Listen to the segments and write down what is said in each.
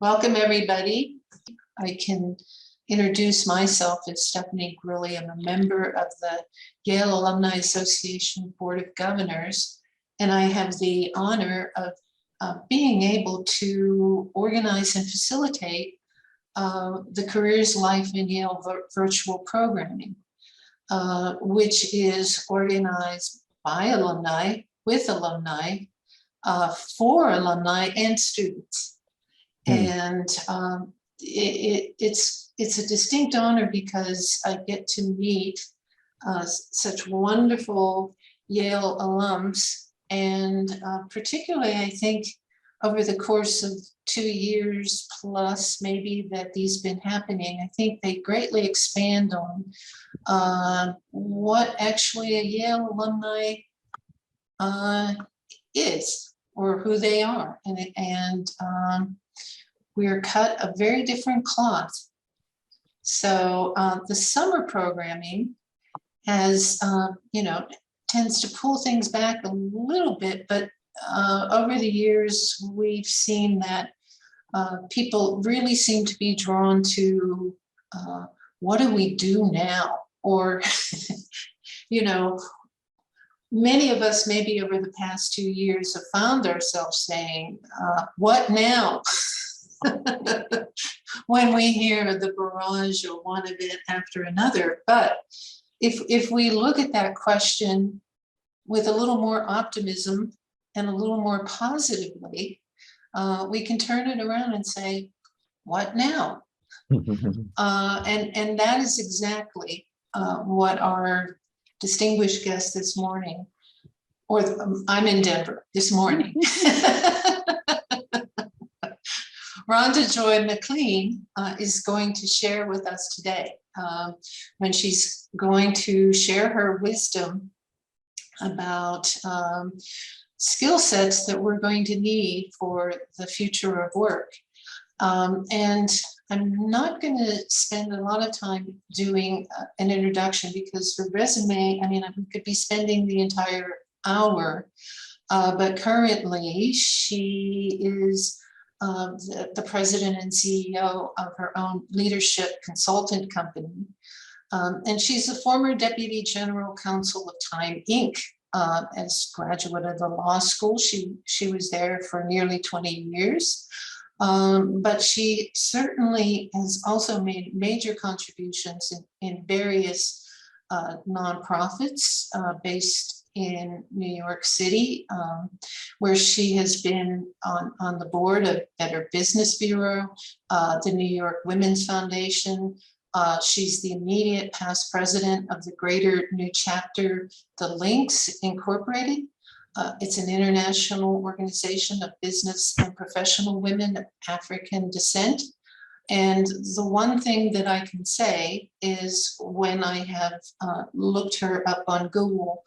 Welcome, everybody. I can introduce myself as Stephanie Grilly. I'm a member of the Yale Alumni Association Board of Governors, and I have the honor of being able to organize and facilitate the Careers Life in Yale virtual programming, which is organized by alumni, with alumni, for alumni and students. And it's a distinct honor because I get to meet such wonderful Yale alums, and particularly I think over the course of 2 years plus maybe that these been happening, I think they greatly expand on what actually a Yale alumni is, or who they are, and we're cut a very different cloth. So the summer programming has, tends to pull things back a little bit, but over the years, we've seen that people really seem to be drawn to what do we do now? Or, many of us maybe over the past 2 years have found ourselves saying, what now? When we hear the barrage of one event after another. But if we look at that question with a little more optimism and a little more positively, we can turn it around and say, what now? And that is exactly what our distinguished guest this morning, or I'm in Denver this morning. Rhonda Joy McLean is going to share with us today when she's going to share her wisdom about skill sets that we're going to need for the future of work. And I'm not going to spend a lot of time doing an introduction because her resume, we could be spending the entire hour, but currently she is the president and CEO of her own leadership consultant company. And she's a former deputy general counsel of Time Inc. As graduate of the law school. She was there for nearly 20 years. But she certainly has also made major contributions in various nonprofits based in New York City, where she has been on the board of Better Business Bureau, the New York Women's Foundation. She's the immediate past president of the Greater New Chapter, the Links Incorporated. It's an international organization of business and professional women of African descent. And the one thing that I can say is when I have looked her up on Google,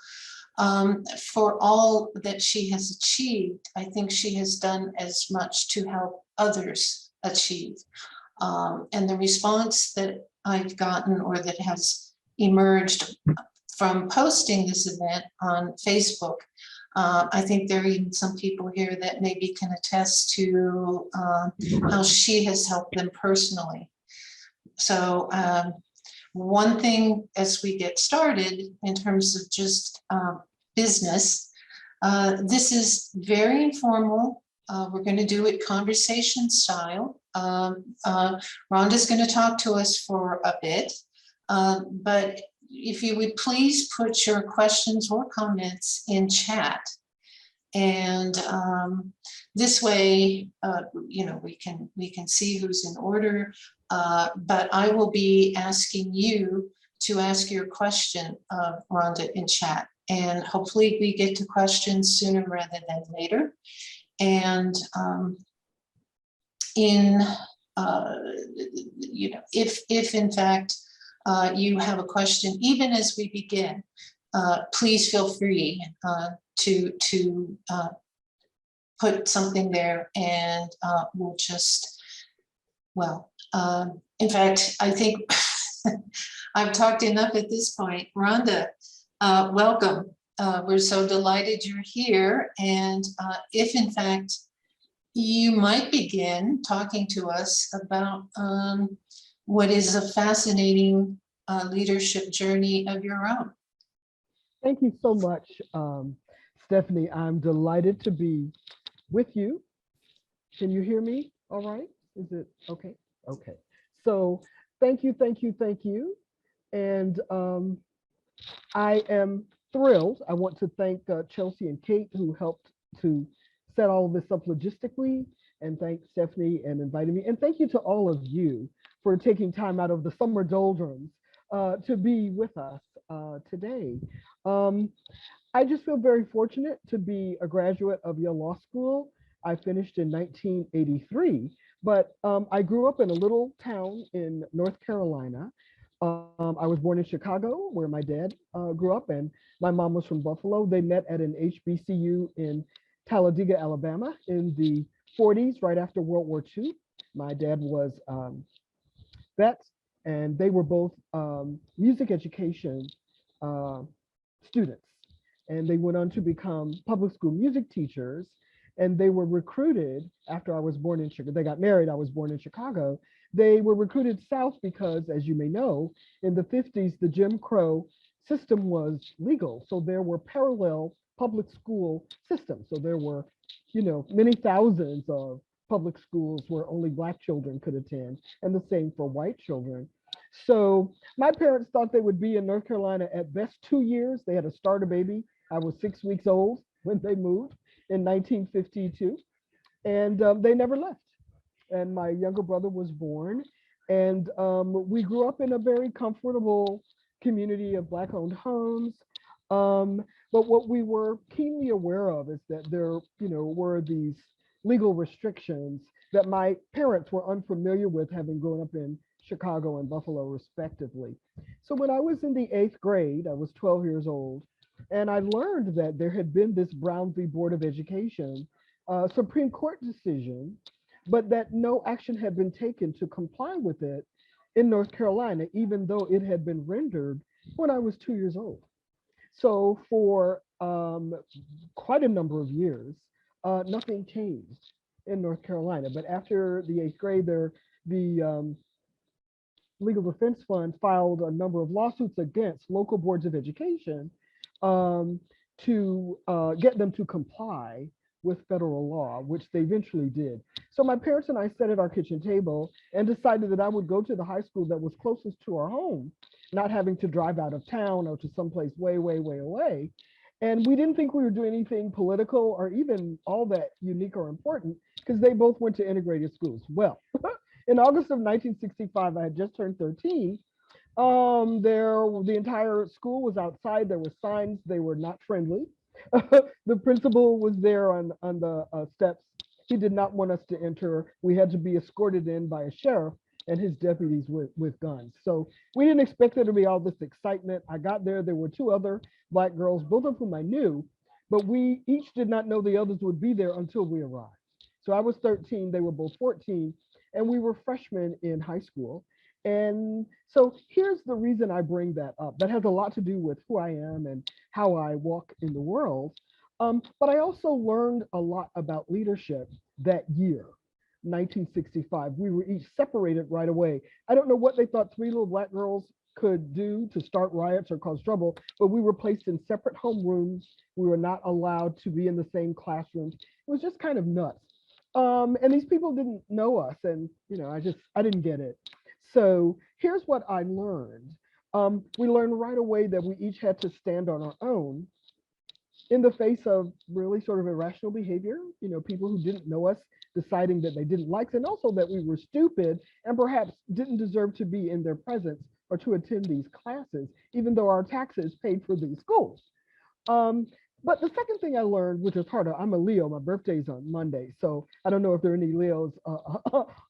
for all that she has achieved, I think she has done as much to help others achieve. And the response that I've gotten, or that has emerged from posting this event on Facebook, I think there are even some people here that maybe can attest to how she has helped them personally. So one thing as we get started in terms of just business, this is very informal. We're going to do it conversation style. Rhonda's going to talk to us for a bit, but if you would please put your questions or comments in chat, and this way, we can see who's in order. But I will be asking you to ask your question of Rhonda in chat, and hopefully we get to questions sooner rather than later. And if in fact you have a question, even as we begin, please feel free to put something there, and we'll just, in fact, I think I've talked enough at this point. Rhonda, welcome. We're so delighted you're here. And if in fact you might begin talking to us about what is a fascinating leadership journey of your own. Thank you so much, Stephanie. I'm delighted to be with you. Can you hear me all right? Is it okay? Okay. So thank you, thank you, thank you. And I am thrilled. I want to thank Chelsea and Kate who helped to set all of this up logistically, and thank Stephanie and inviting me. And thank you to all of you for taking time out of the summer doldrums to be with us today. Um, I just feel very fortunate to be a graduate of Yale Law School. I finished in 1983, but I grew up in a little town in North Carolina. I was born in Chicago, where my dad grew up, and my mom was from Buffalo. They met at an HBCU in Talladega, Alabama in the 40s, right after World War II. My dad was vet, and they were both music education uh, students. And they went on to become public school music teachers. And they were recruited after I was born in Chicago. They got married, I was born in Chicago. They were recruited south because, as you may know, in the 50s, the Jim Crow system was legal. So there were parallel public school systems. So there were, many thousands of public schools where only Black children could attend, and the same for white children. So my parents thought they would be in North Carolina at best 2 years. They had a starter baby. I was 6 weeks old when they moved in 1952, and they never left. And my younger brother was born, and we grew up in a very comfortable community of Black-owned homes. But what we were keenly aware of is that there, were these legal restrictions that my parents were unfamiliar with, having grown up in Chicago and Buffalo, respectively. So when I was in the 8th grade, I was 12 years old, and I learned that there had been this Brown v. Board of Education Supreme Court decision, but that no action had been taken to comply with it in North Carolina, even though it had been rendered when I was 2 years old. So for quite a number of years, nothing changed in North Carolina. But after the 8th grade, the Legal Defense Fund filed a number of lawsuits against local boards of education to get them to comply with federal law, which they eventually did. So my parents and I sat at our kitchen table and decided that I would go to the high school that was closest to our home, not having to drive out of town or to someplace way, way, way away. And we didn't think we were doing anything political or even all that unique or important, because they both went to integrated schools. Well, in August of 1965, I had just turned 13. The entire school was outside. There were signs. They were not friendly. The principal was there on the steps. He did not want us to enter. We had to be escorted in by a sheriff and his deputies with guns. So we didn't expect there to be all this excitement. I got there. There were 2 other Black girls, both of whom I knew, but we each did not know the others would be there until we arrived. So I was 13. They were both 14, and we were freshmen in high school. And so here's the reason I bring that up. That has a lot to do with who I am and how I walk in the world. But I also learned a lot about leadership that year, 1965. We were each separated right away. I don't know what they thought 3 little Black girls could do to start riots or cause trouble, but we were placed in separate homerooms. We were not allowed to be in the same classrooms. It was just kind of nuts. And these people didn't know us, and I didn't get it. So here's what I learned. We learned right away that we each had to stand on our own in the face of really sort of irrational behavior, people who didn't know us deciding that they didn't like us, and also that we were stupid and perhaps didn't deserve to be in their presence or to attend these classes, even though our taxes paid for these schools. But the second thing I learned, which is harder, I'm a Leo, my birthday's on Monday, so I don't know if there are any Leos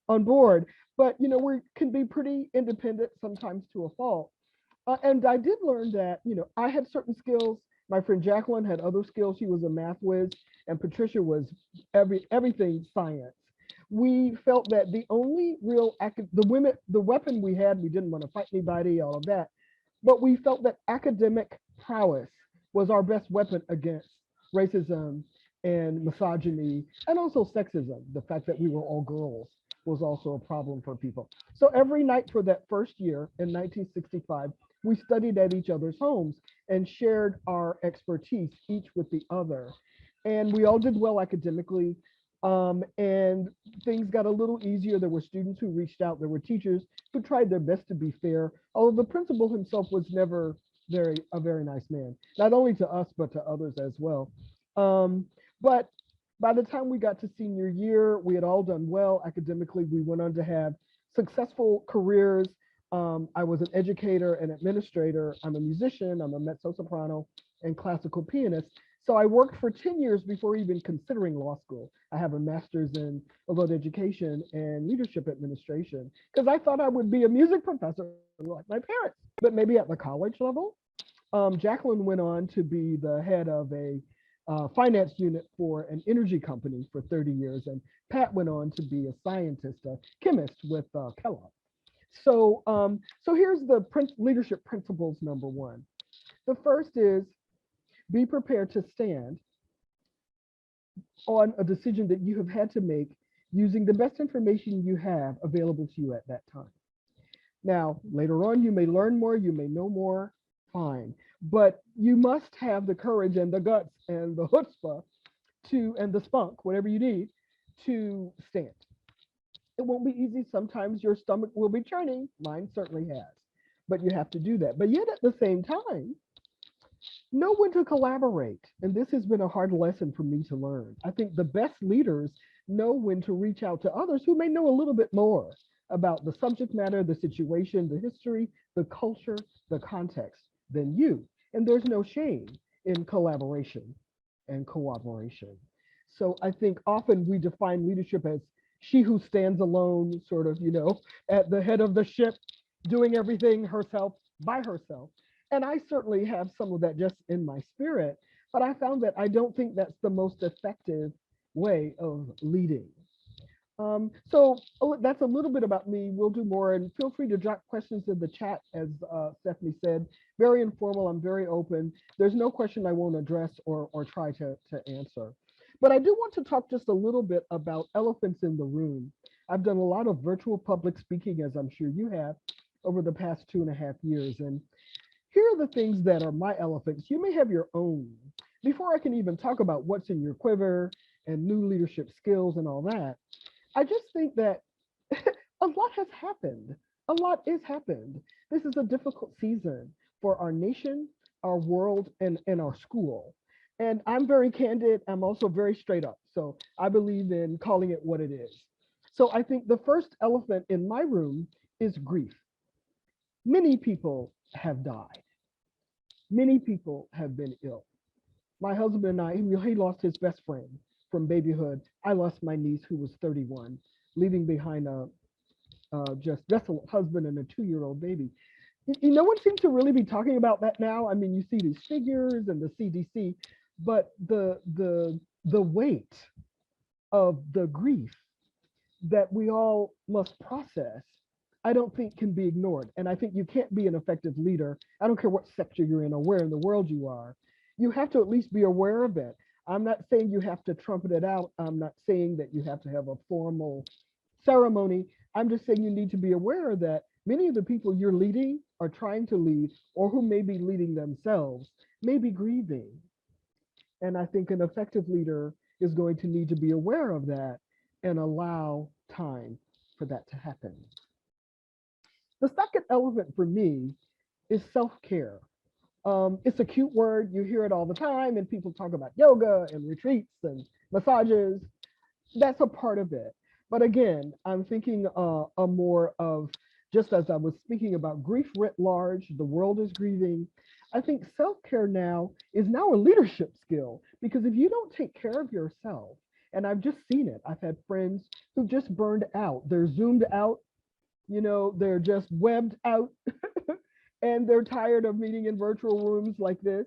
on board, but we can be pretty independent sometimes to a fault. And I did learn that, I had certain skills. My friend Jacqueline had other skills. She was a math whiz, and Patricia was everything science. We felt that the only real, the weapon we had, we didn't want to fight anybody, all of that, but we felt that academic prowess was our best weapon against racism and misogyny, and also sexism. The fact that we were all girls was also a problem for people. So every night for that first year in 1965, we studied at each other's homes and shared our expertise, each with the other. And we all did well academically. And things got a little easier. There were students who reached out. There were teachers who tried their best to be fair, although the principal himself was never a very nice man, not only to us, but to others as well. But by the time we got to senior year, we had all done well academically. We went on to have successful careers. I was an educator and administrator. I'm a musician. I'm a mezzo soprano and classical pianist. So I worked for 10 years before even considering law school. I have a master's in adult education and leadership administration because I thought I would be a music professor like my parents, but maybe at the college level. Jacqueline went on to be the head of a finance unit for an energy company for 30 years, and Pat went on to be a scientist, a chemist with Kellogg. So, so here's the leadership principles number one. The first is be prepared to stand on a decision that you have had to make using the best information you have available to you at that time. Now, later on, you may learn more, you may know more, fine. But you must have the courage and the guts and the chutzpah and the spunk, whatever you need, to stand. It won't be easy. Sometimes your stomach will be churning. Mine certainly has. But you have to do that. But yet at the same time, know when to collaborate. And this has been a hard lesson for me to learn. I think the best leaders know when to reach out to others who may know a little bit more about the subject matter, the situation, the history, the culture, the context than you. And there's no shame in collaboration and cooperation. So I think often we define leadership as she who stands alone, sort of, at the head of the ship, doing everything herself by herself. And I certainly have some of that just in my spirit, but I found that I don't think that's the most effective way of leading. So that's a little bit about me. We'll do more, and feel free to drop questions in the chat, as Stephanie said. Very informal, I'm very open. There's no question I won't address or try to answer. But I do want to talk just a little bit about elephants in the room. I've done a lot of virtual public speaking, as I'm sure you have, over the past 2.5 years. And here are the things that are my elephants. You may have your own. Before I can even talk about what's in your quiver and new leadership skills and all that, I just think that a lot has happened. A lot is happened. This is a difficult season for our nation, our world, and our school. And I'm very candid. I'm also very straight up. So I believe in calling it what it is. So I think the first elephant in my room is grief. Many people have died. Many people have been ill. My husband and I, he lost his best friend from babyhood. I lost my niece who was 31, leaving behind a just desolate husband and a 2-year-old baby. No one seems to really be talking about that now. I mean, you see these figures and the CDC, but the weight of the grief that we all must process, I don't think can be ignored. And I think you can't be an effective leader. I don't care what sector you're in or where in the world you are. You have to at least be aware of it. I'm not saying you have to trumpet it out. I'm not saying that you have to have a formal ceremony. I'm just saying you need to be aware that many of the people you're leading are trying to lead, or who may be leading themselves, may be grieving. And I think an effective leader is going to need to be aware of that and allow time for that to happen. The second element for me is self-care. It's a cute word. You hear it all the time, and people talk about yoga and retreats and massages. That's a part of it. But again, I'm thinking a more of, just as I was speaking about grief writ large, the world is grieving. I think self-care now is now a leadership skill, because if you don't take care of yourself, and I've just seen it, I've had friends who just burned out. They're zoomed out, they're just webbed out, and they're tired of meeting in virtual rooms like this.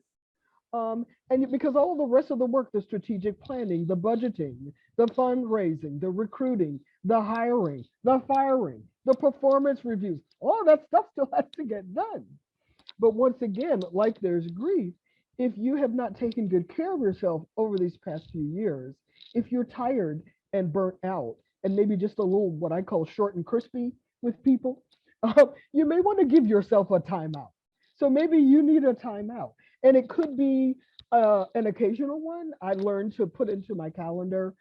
And because all the rest of the work, the strategic planning, the budgeting, the fundraising, the recruiting, the hiring, the firing, the performance reviews, all that stuff still has to get done. But once again, like there's grief, if you have not taken good care of yourself over these past few years, if you're tired and burnt out and maybe just a little what I call short and crispy with people, you may want to give yourself a timeout. So maybe you need a timeout. And it could be an occasional one. I learned to put into my calendar,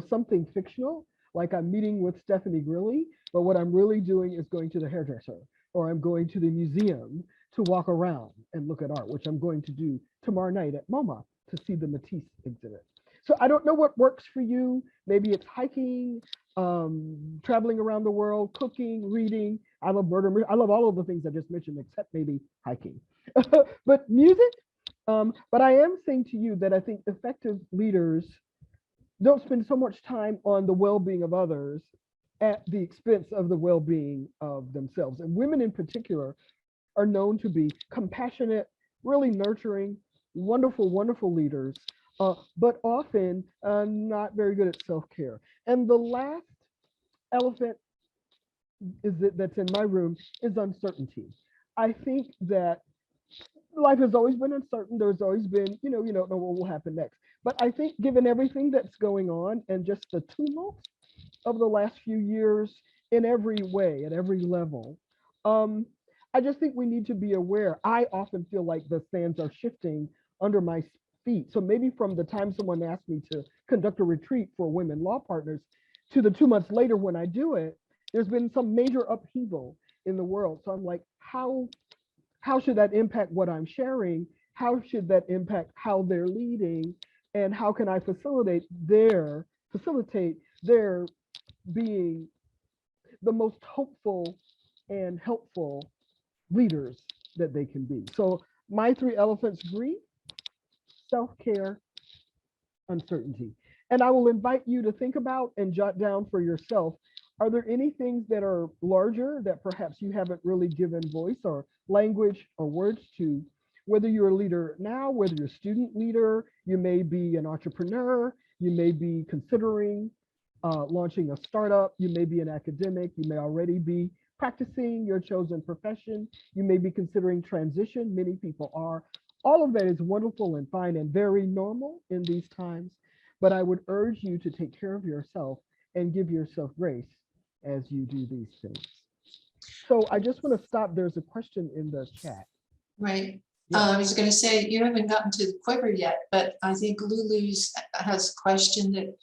something fictional, like I'm meeting with Stephanie Grilly, but what I'm really doing is going to the hairdresser, or I'm going to the museum to walk around and look at art, which I'm going to do tomorrow night at MoMA to see the Matisse exhibit. So I don't know what works for you. Maybe it's hiking, traveling around the world, cooking, reading. I love murder. I love all of the things I just mentioned, except maybe hiking. But music. But I am saying to you that I think effective leaders don't spend so much time on the well-being of others at the expense of the well-being of themselves. And women in particular are known to be compassionate, really nurturing, wonderful, wonderful leaders, but often not very good at self-care. And the last elephant that's in my room is uncertainty. I think that life has always been uncertain. There's always been, you don't know what will happen next. But I think given everything that's going on and just the tumult of the last few years in every way, at every level, I just think we need to be aware. I often feel like the sands are shifting under my feet. So maybe from the time someone asked me to conduct a retreat for women law partners to the 2 months later when I do it, there's been some major upheaval in the world. So I'm like, how should that impact what I'm sharing? How should that impact how they're leading? And how can I facilitate their being the most hopeful and helpful leaders that they can be? So my 3 elephants: grief, self-care, uncertainty. And I will invite you to think about and jot down for yourself, are there any things that are larger that perhaps you haven't really given voice or language or words to? Whether you're a leader now, whether you're a student leader, you may be an entrepreneur, you may be considering launching a startup, you may be an academic, you may already be practicing your chosen profession, you may be considering transition, many people are. All of that is wonderful and fine and very normal in these times, but I would urge you to take care of yourself and give yourself grace as you do these things. So I just want to stop. There's a question in the chat. Right. Yeah. I was going to say, you haven't gotten to the Quiver yet, but I think Lulu's has a question that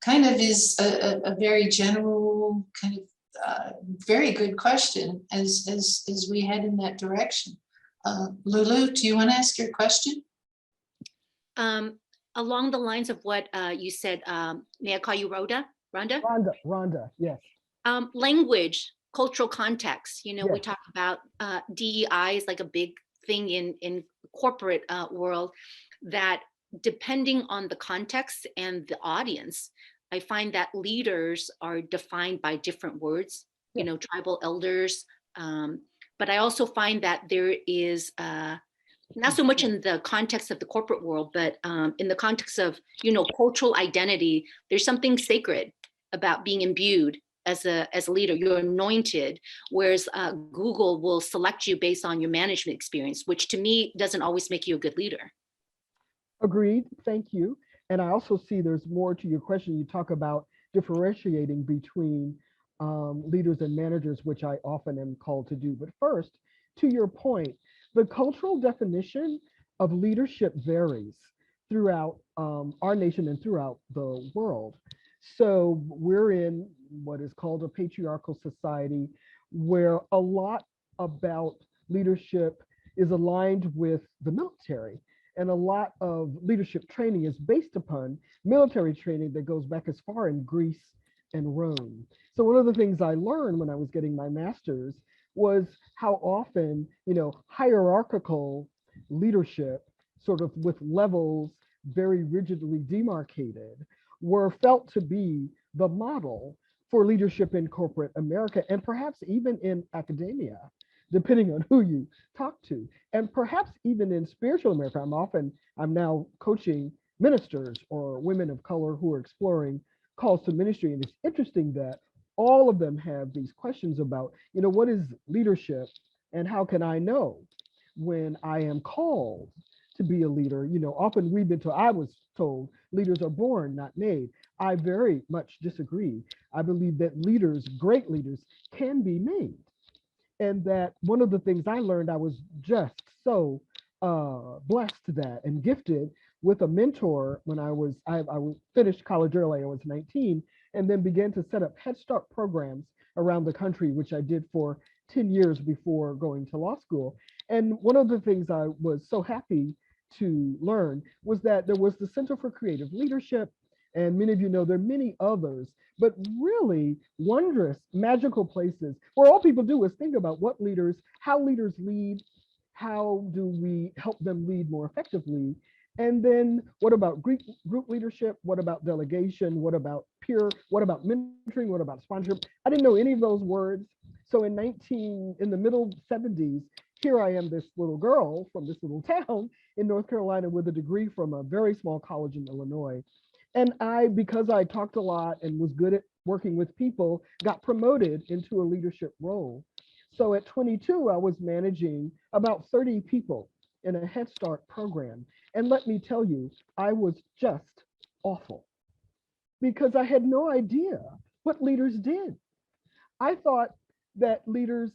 kind of is a very general, kind of very good question as we head in that direction. Lulu, do you want to ask your question? Along the lines of what you said, may I call you Rhoda? Rhonda? Rhonda, yes. Language, cultural context. We Yes. talk about DEI is like a big thing in corporate world, that depending on the context and the audience, I find that leaders are defined by different words, Yes. Tribal elders. But I also find that there is not so much in the context of the corporate world, but in the context of, cultural identity, there's something sacred about being imbued as a leader. You're anointed, whereas Google will select you based on your management experience, which to me doesn't always make you a good leader. Agreed. Thank you. And I also see there's more to your question. You talk about differentiating between leaders and managers, which I often am called to do. But first, to your point, the cultural definition of leadership varies throughout our nation and throughout the world. So we're in what is called a patriarchal society, where a lot about leadership is aligned with the military. And a lot of leadership training is based upon military training that goes back as far in Greece and Rome. So one of the things I learned when I was getting my master's was how often, hierarchical leadership, sort of with levels very rigidly demarcated, were felt to be the model for leadership in corporate America, and perhaps even in academia, depending on who you talk to, and perhaps even in spiritual America. I'm now coaching ministers or women of color who are exploring calls to ministry. And it's interesting that all of them have these questions about, what is leadership and how can I know when I am called to be a leader. You know, often we've been told, I was told, leaders are born, not made. I very much disagree. I believe that leaders, great leaders, can be made. And that one of the things I learned, I was just so blessed that and gifted with a mentor when I finished college early. I was 19, and then began to set up Head Start programs around the country, which I did for 10 years before going to law school. And one of the things I was so happy to learn was that there was the Center for Creative Leadership, and many of you know there are many others, but really wondrous, magical places where all people do is think about what leaders, how leaders lead, how do we help them lead more effectively? And then what about group leadership? What about delegation? What about peer? What about mentoring? What about sponsorship? I didn't know any of those words. So in the middle 70s, here I am, this little girl from this little town in North Carolina with a degree from a very small college in Illinois. And because I talked a lot and was good at working with people, got promoted into a leadership role. So at 22, I was managing about 30 people in a Head Start program. And let me tell you, I was just awful because I had no idea what leaders did. I thought that leaders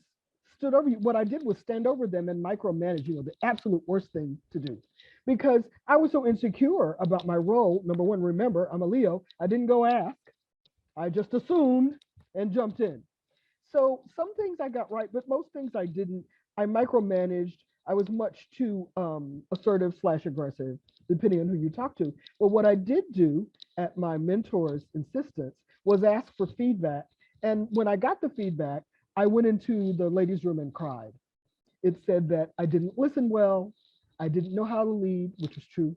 stood over you. What I did was stand over them and micromanage, the absolute worst thing to do. Because I was so insecure about my role. Number one, remember, I'm a Leo. I didn't go ask. I just assumed and jumped in. So some things I got right, but most things I didn't. I micromanaged. I was much too assertive / aggressive, depending on who you talk to. But what I did do at my mentor's insistence was ask for feedback. And when I got the feedback, I went into the ladies' room and cried. It said that I didn't listen well. I didn't know how to lead, which was true.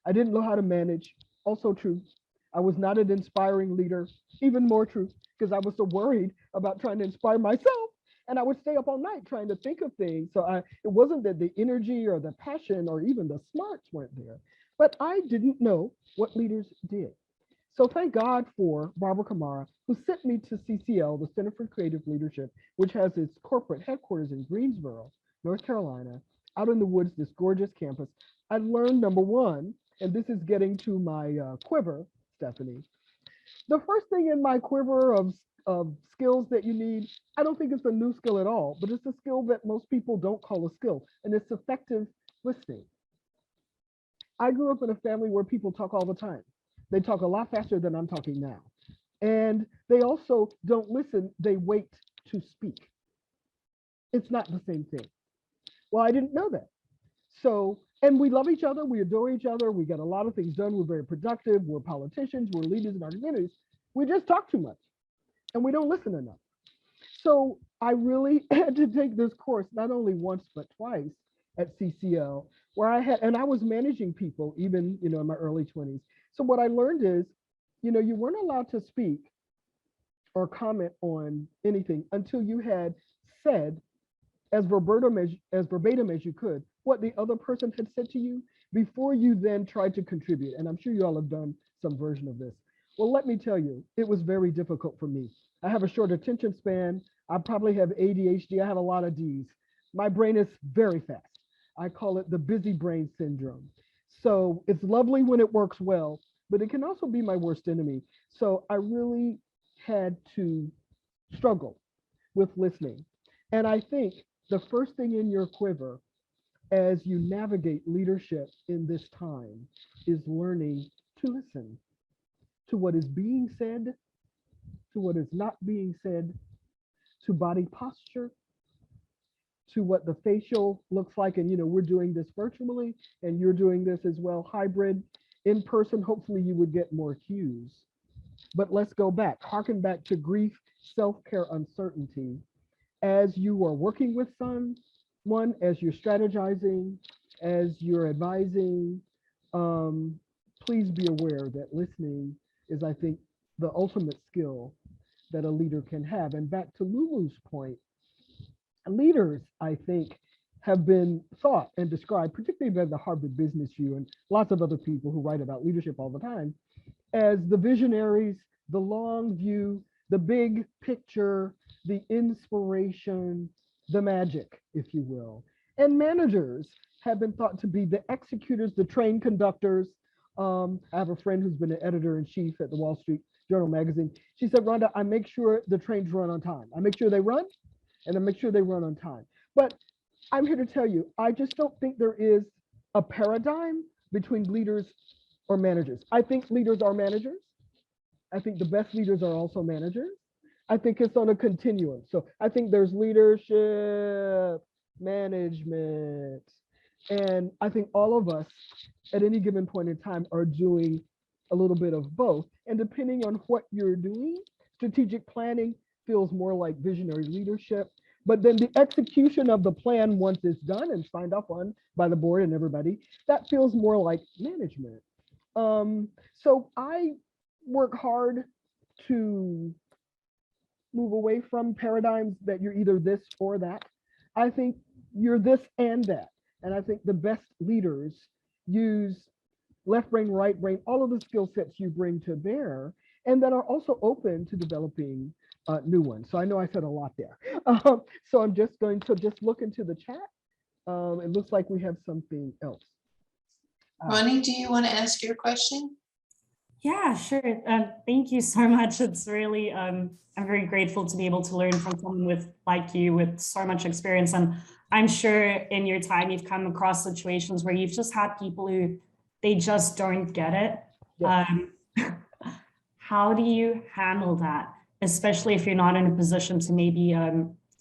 I didn't know how to manage, also true. I was not an inspiring leader, even more true, because I was so worried about trying to inspire myself. And I would stay up all night trying to think of things. So it wasn't that the energy or the passion or even the smarts weren't there, but I didn't know what leaders did. So thank God for Barbara Kamara, who sent me to CCL, the Center for Creative Leadership, which has its corporate headquarters in Greensboro, North Carolina, out in the woods, this gorgeous campus. I learned, number one, and this is getting to my quiver, Stephanie. The first thing in my quiver of skills that you need, I don't think it's a new skill at all, but it's a skill that most people don't call a skill, and it's effective listening. I grew up in a family where people talk all the time. They talk a lot faster than I'm talking now. And they also don't listen, they wait to speak. It's not the same thing. Well, I didn't know that. So, and we love each other, we adore each other, we get a lot of things done, we're very productive, we're politicians, we're leaders in our communities. We just talk too much and we don't listen enough. So I really had to take this course, not only once, but twice at CCL, where I was managing people even, in my early 20s. So what I learned is, you weren't allowed to speak or comment on anything until you had said as verbatim as you could what the other person had said to you before you then tried to contribute. And I'm sure you all have done some version of this. Well, let me tell you, it was very difficult for me. I have a short attention span. I probably have ADHD. I have a lot of D's. My brain is very fast. I call it the busy brain syndrome. So it's lovely when it works well, but it can also be my worst enemy. So I really had to struggle with listening. And I think the first thing in your quiver as you navigate leadership in this time is learning to listen to what is being said, to what is not being said, to body posture, to what the facial looks like. And we're doing this virtually and you're doing this as well, hybrid. In person, hopefully you would get more cues. But let's go back, harken back to grief, self-care, uncertainty. As you are working with someone, as you're strategizing, as you're advising, please be aware that listening is, I think, the ultimate skill that a leader can have. And back to Lulu's point, leaders, I think, have been thought and described, particularly by the Harvard Business Review and lots of other people who write about leadership all the time, as the visionaries, the long view, the big picture, the inspiration, the magic, if you will. And managers have been thought to be the executors, the train conductors. I have a friend who's been an editor-in-chief at the Wall Street Journal magazine. She said, Rhonda, I make sure the trains run on time. I make sure they run, and I make sure they run on time. But I'm here to tell you, I just don't think there is a paradigm between leaders or managers. I think leaders are managers. I think the best leaders are also managers. I think it's on a continuum. So I think there's leadership, management, and I think all of us at any given point in time are doing a little bit of both. And depending on what you're doing, strategic planning feels more like visionary leadership. But then the execution of the plan, once it's done and signed off on by the board and everybody, that feels more like management. So I work hard to move away from paradigms that you're either this or that. I think you're this and that. And I think the best leaders use left brain, right brain, all of the skill sets you bring to bear, and that are also open to developing new ones. So I know I said a lot there. So I'm just going to just look into the chat. It looks like we have something else. Ronnie, do you want to ask your question? Yeah, sure. Thank you so much. It's really, I'm very grateful to be able to learn from someone like you with so much experience. And I'm sure in your time, you've come across situations where you've just had people who they just don't get it. Yeah. How do you handle that? Especially if you're not in a position to maybe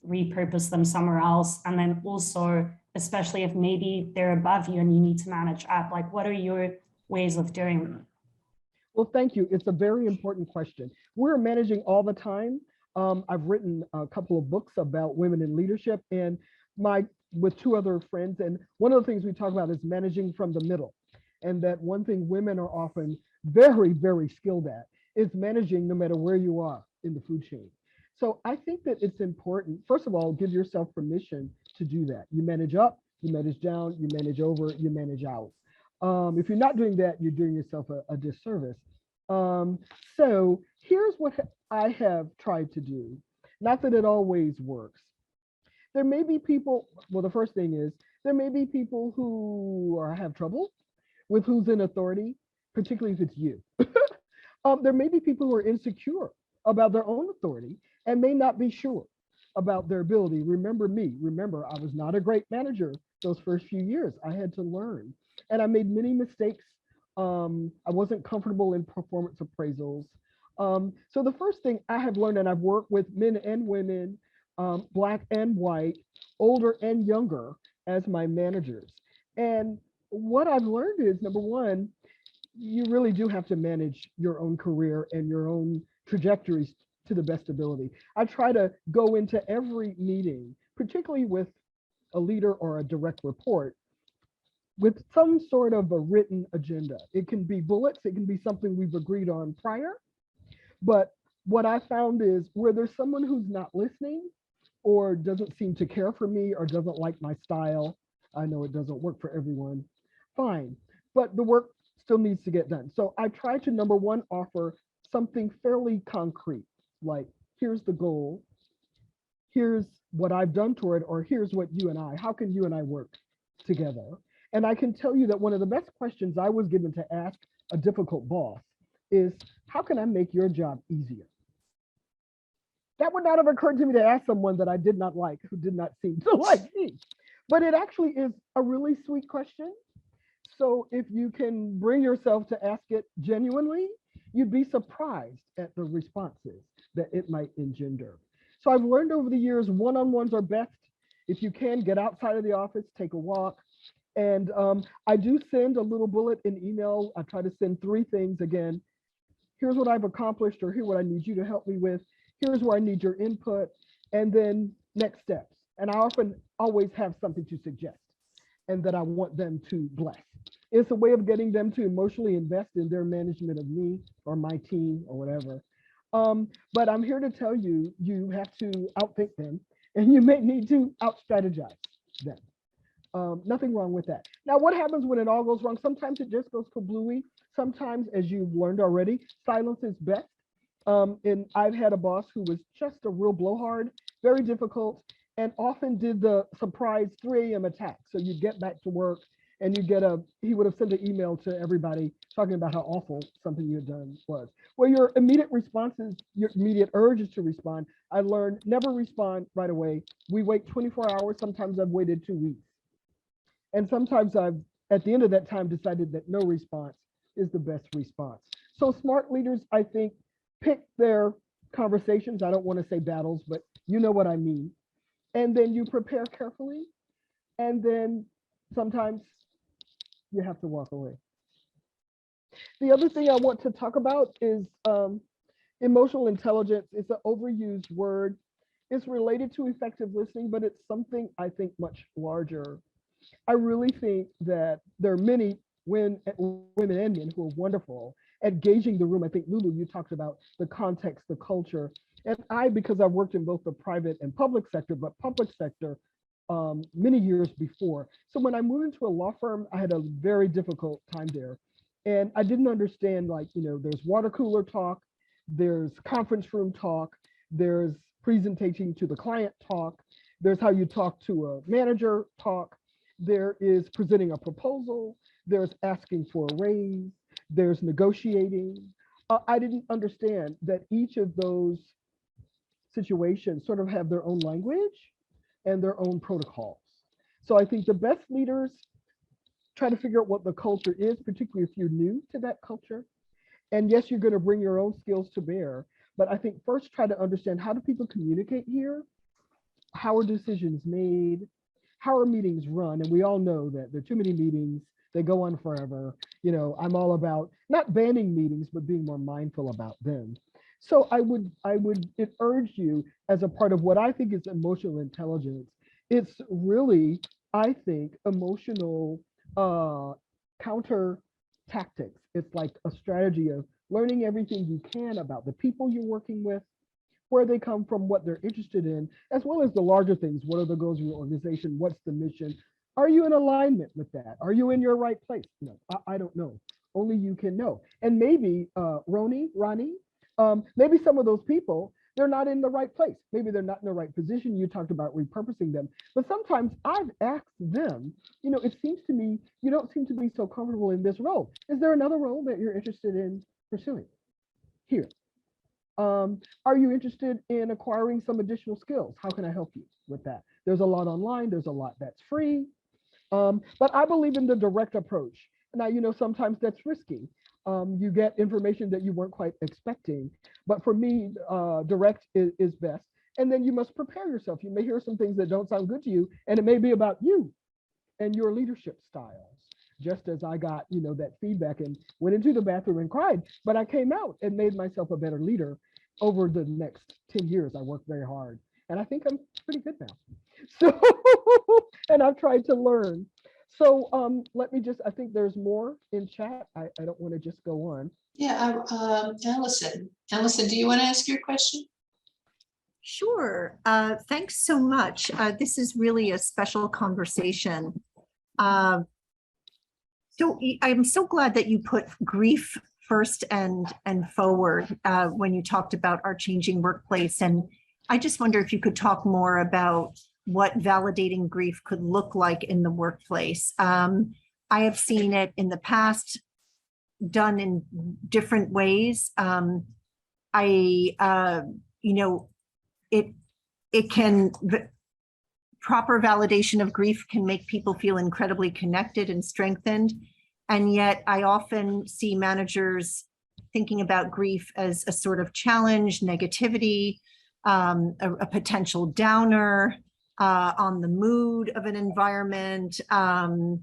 repurpose them somewhere else. And then also, especially if maybe they're above you and you need to manage up, like what are your ways of doing that? Well, thank you. It's a very important question. We're managing all the time. I've written a couple of books about women in leadership and with two other friends. And one of the things we talk about is managing from the middle. And that one thing women are often very, very skilled at is managing no matter where you are in the food chain. So I think that it's important, first of all, give yourself permission to do that. You manage up, you manage down, you manage over, you manage out. If you're not doing that, you're doing yourself a disservice. So here's what I have tried to do. Not that it always works. There may be people, well, the first thing is, there may be people who have trouble with who's in authority, particularly if it's you. There may be people who are insecure about their own authority and may not be sure about their ability. Remember me, I was not a great manager those first few years. I had to learn. And I made many mistakes. I wasn't comfortable in performance appraisals. So the first thing I have learned, and I've worked with men and women, Black and white, older and younger as my managers. And what I've learned is, number one, you really do have to manage your own career and your own trajectories to the best ability. I try to go into every meeting, particularly with a leader or a direct report, with some sort of a written agenda. It can be bullets, it can be something we've agreed on prior. But what I found is where there's someone who's not listening or doesn't seem to care for me or doesn't like my style, I know it doesn't work for everyone, fine. But the work still needs to get done. So I try to, number one, offer something fairly concrete, like here's the goal, here's what I've done toward, or here's what how can you and I work together? And I can tell you that one of the best questions I was given to ask a difficult boss is, how can I make your job easier? That would not have occurred to me to ask someone that I did not like, who did not seem to like me. But it actually is a really sweet question. So if you can bring yourself to ask it genuinely, you'd be surprised at the responses that it might engender. So I've learned over the years, one-on-ones are best. If you can, get outside of the office, take a walk. And I do send a little bullet in email. I try to send 3 things again. Here's what I've accomplished, or here's what I need you to help me with. Here's where I need your input. And then next steps. And I often always have something to suggest and that I want them to bless. It's a way of getting them to emotionally invest in their management of me or my team or whatever. But I'm here to tell you, you have to outthink them and you may need to out-strategize them. Nothing wrong with that. Now, what happens when it all goes wrong? Sometimes it just goes kablooey. Sometimes, as you've learned already, silence is best. And I've had a boss who was just a real blowhard, very difficult. and often did the surprise 3 a.m. attack. So you get back to work and you get he would have sent an email to everybody talking about how awful something you had done was. Well, your immediate responses, your immediate urges to respond, I learned never respond right away. We wait 24 hours. Sometimes I've waited 2 weeks. And sometimes I've, at the end of that time, decided that no response is the best response. So smart leaders, I think, pick their conversations. I don't want to say battles, but you know what I mean. And then you prepare carefully. And then sometimes you have to walk away. The other thing I want to talk about is emotional intelligence. It's an overused word. It's related to effective listening, but it's something I think much larger. I really think that there are many women and men who are wonderful at gauging the room. I think, Lulu, you talked about the context, the culture. And I, because I've worked in both the private and public sector, but public sector many years before. So when I moved into a law firm, I had a very difficult time there. And I didn't understand, like, you know, there's water cooler talk, there's conference room talk, there's presentation to the client talk, there's how you talk to a manager talk, there is presenting a proposal, there's asking for a raise, there's negotiating. I didn't understand that each of those situations sort of have their own language and their own protocols. So I think the best leaders try to figure out what the culture is, particularly if you're new to that culture. And yes, you're going to bring your own skills to bear, but I think first try to understand, how do people communicate here? How are decisions made? How are meetings run? And we all know that there are too many meetings, they go on forever. You know, I'm all about not banning meetings, but being more mindful about them. So I would urge you, as a part of what I think is emotional intelligence, it's really, I think, emotional counter tactics. It's like a strategy of learning everything you can about the people you're working with, where they come from, what they're interested in, as well as the larger things. What are the goals of your organization? What's the mission? Are you in alignment with that? Are you in your right place? No, I don't know. Only you can know. And maybe Ronnie, maybe some of those people, they're not in the right place. Maybe they're not in the right position. You talked about repurposing them. But sometimes I've asked them, you know, it seems to me, you don't seem to be so comfortable in this role. Is there another role that you're interested in pursuing here? Are you interested in acquiring some additional skills? How can I help you with that? There's a lot online, there's a lot that's free. But I believe in the direct approach. Now, you know, sometimes that's risky. You get information that you weren't quite expecting. But for me, direct is best. And then you must prepare yourself. You may hear some things that don't sound good to you, and it may be about you and your leadership styles. Just as I got, you know, that feedback and went into the bathroom and cried, but I came out and made myself a better leader. Over the next 10 years, I worked very hard, and I think I'm pretty good now. So, and I've tried to learn. So let me just, I think there's more in chat. I don't want to just go on. Yeah, Allison, do you want to ask your question? Sure. Thanks so much. This is really a special conversation. So I'm so glad that you put grief first and forward when you talked about our changing workplace. And I just wonder if you could talk more about what validating grief could look like in the workplace. I have seen it in the past done in different ways. You know, it can, proper validation of grief can make people feel incredibly connected and strengthened. And yet I often see managers thinking about grief as a sort of challenge, negativity, a potential downer on the mood of an environment. You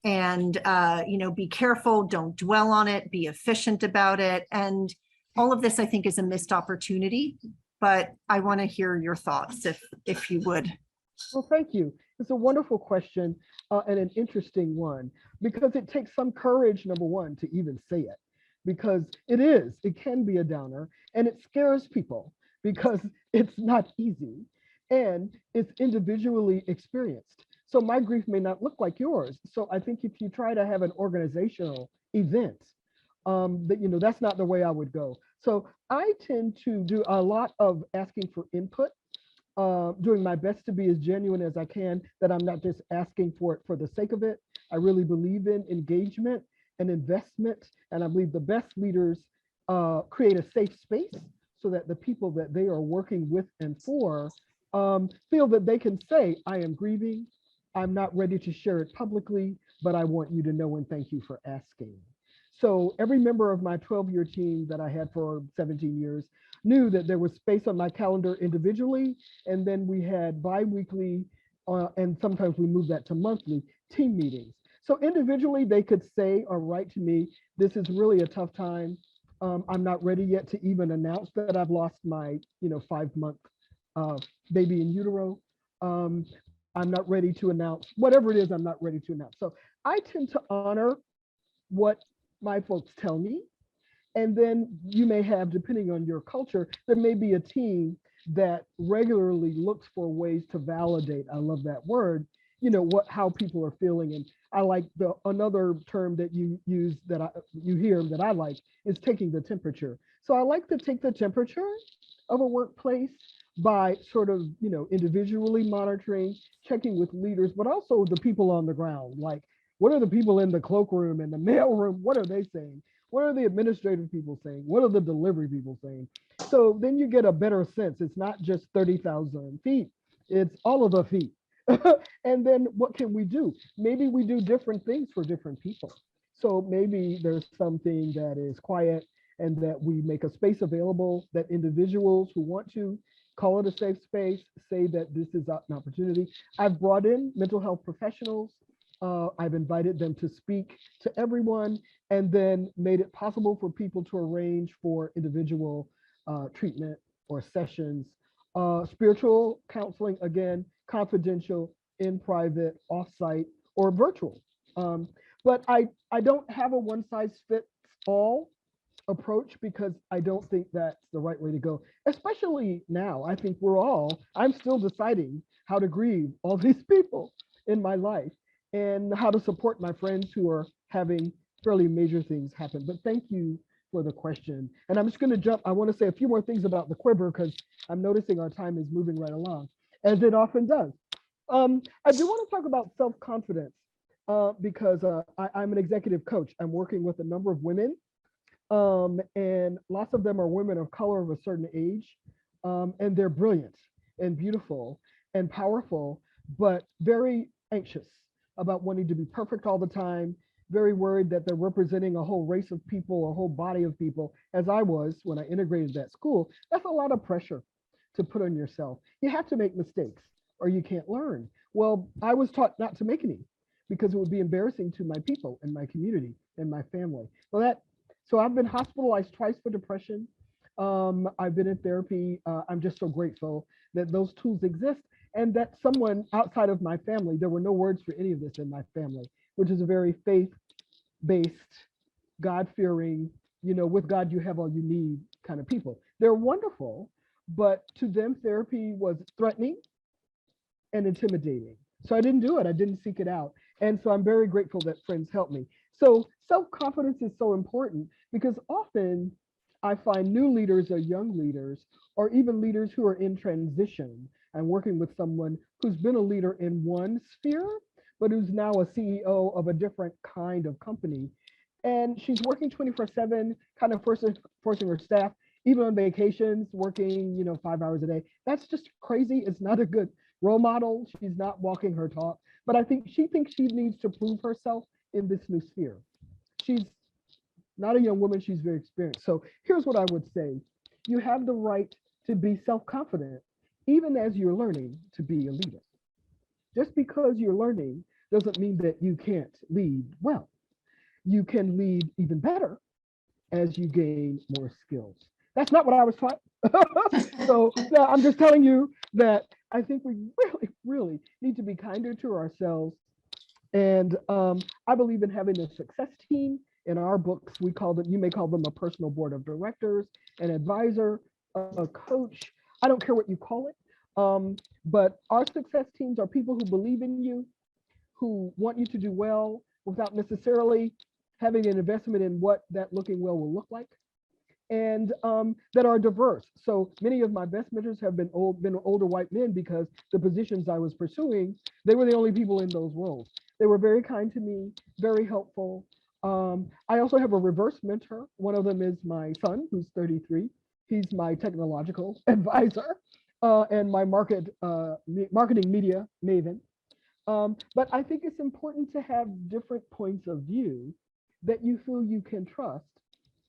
know, be careful, don't dwell on it, be efficient about it. And all of this, I think, is a missed opportunity, but I want to hear your thoughts if you would. Well, thank you. It's a wonderful question and an interesting one, because it takes some courage, number one, to even say it, because it can be a downer, and it scares people because it's not easy and it's individually experienced. So my grief may not look like yours. So I think if you try to have an organizational event, that, you know, that's not the way I would go. So I tend to do a lot of asking for input doing my best to be as genuine as I can, that I'm not just asking for it for the sake of it. I really believe in engagement and investment, and I believe the best leaders create a safe space so that the people that they are working with and for feel that they can say, I am grieving, I'm not ready to share it publicly, but I want you to know and thank you for asking. So every member of my 12-year team that I had for 17 years knew that there was space on my calendar individually, and then we had bi-weekly, and sometimes we moved that to monthly team meetings. So individually, they could say or write to me, this is really a tough time. I'm not ready yet to even announce that I've lost my 5-month baby in utero. I'm not ready to announce whatever it is I'm not ready to announce. So I tend to honor what my folks tell me. And then you may have, depending on your culture, there may be a team that regularly looks for ways to validate, I love that word, how people are feeling. And I like another term that you use that you hear that I like is taking the temperature. So I like to take the temperature of a workplace by sort of, individually monitoring, checking with leaders, but also the people on the ground. Like, what are the people in the cloakroom and the mailroom? What are they saying? What are the administrative people saying? What are the delivery people saying? So then you get a better sense. It's not just 30,000 feet, it's all of the feet. And then what can we do? Maybe we do different things for different people. So maybe there's something that is quiet and that we make a space available that individuals who want to call it a safe space, say that this is an opportunity. I've brought in mental health professionals. I've invited them to speak to everyone, and then made it possible for people to arrange for individual treatment or sessions. Spiritual counseling, again, confidential, in private, offsite, or virtual. But I don't have a one size fits all approach, because I don't think that's the right way to go, especially now. I think I'm still deciding how to grieve all these people in my life and how to support my friends who are having fairly major things happen. But thank you for the question. And I'm just going to jump. I want to say a few more things about the Quiver, because I'm noticing our time is moving right along, as it often does. I do want to talk about self-confidence because I'm an executive coach. I'm working with a number of women, and lots of them are women of color of a certain age, and they're brilliant and beautiful and powerful, but very anxious about wanting to be perfect all the time, very worried that they're representing a whole race of people or a whole body of people, as I was when I integrated that school. That's a lot of pressure to put on yourself. You have to make mistakes or you can't learn. Well, I was taught not to make any because it would be embarrassing to my people and my community and my family. So I've been hospitalized twice for depression. I've been in therapy. I'm just so grateful that those tools exist, and that someone outside of my family, there were no words for any of this in my family, which is a very faith-based, God-fearing, with God you have all you need kind of people. They're wonderful, but to them therapy was threatening and intimidating. So I didn't do it. I didn't seek it out. And so I'm very grateful that friends helped me. So self-confidence is so important, because often I find new leaders or young leaders, or even leaders who are in transition. I'm working with someone who's been a leader in one sphere, but who's now a CEO of a different kind of company. And she's working 24/7, kind of forcing her staff, even on vacations, working, 5 hours a day. That's just crazy. It's not a good role model. She's not walking her talk, but I think she thinks she needs to prove herself in this new sphere. She's not a young woman, she's very experienced. So here's what I would say. You have the right to be self-confident, even as you're learning to be a leader. Just because you're learning doesn't mean that you can't lead well. You can lead even better as you gain more skills. That's not what I was taught. So now I'm just telling you that I think we really, really need to be kinder to ourselves. And I believe in having a success team. In our books, we call them, you may call them a personal board of directors, an advisor, a coach. I don't care what you call it. But our success teams are people who believe in you, who want you to do well without necessarily having an investment in what that looking well will look like. and that are diverse. So many of my best mentors have been older white men, because the positions I was pursuing, they were the only people in those roles. They were very kind to me, very helpful. I also have a reverse mentor. One of them is my son, who's 33. He's my technological advisor and my marketing media maven. But I think it's important to have different points of view that you feel you can trust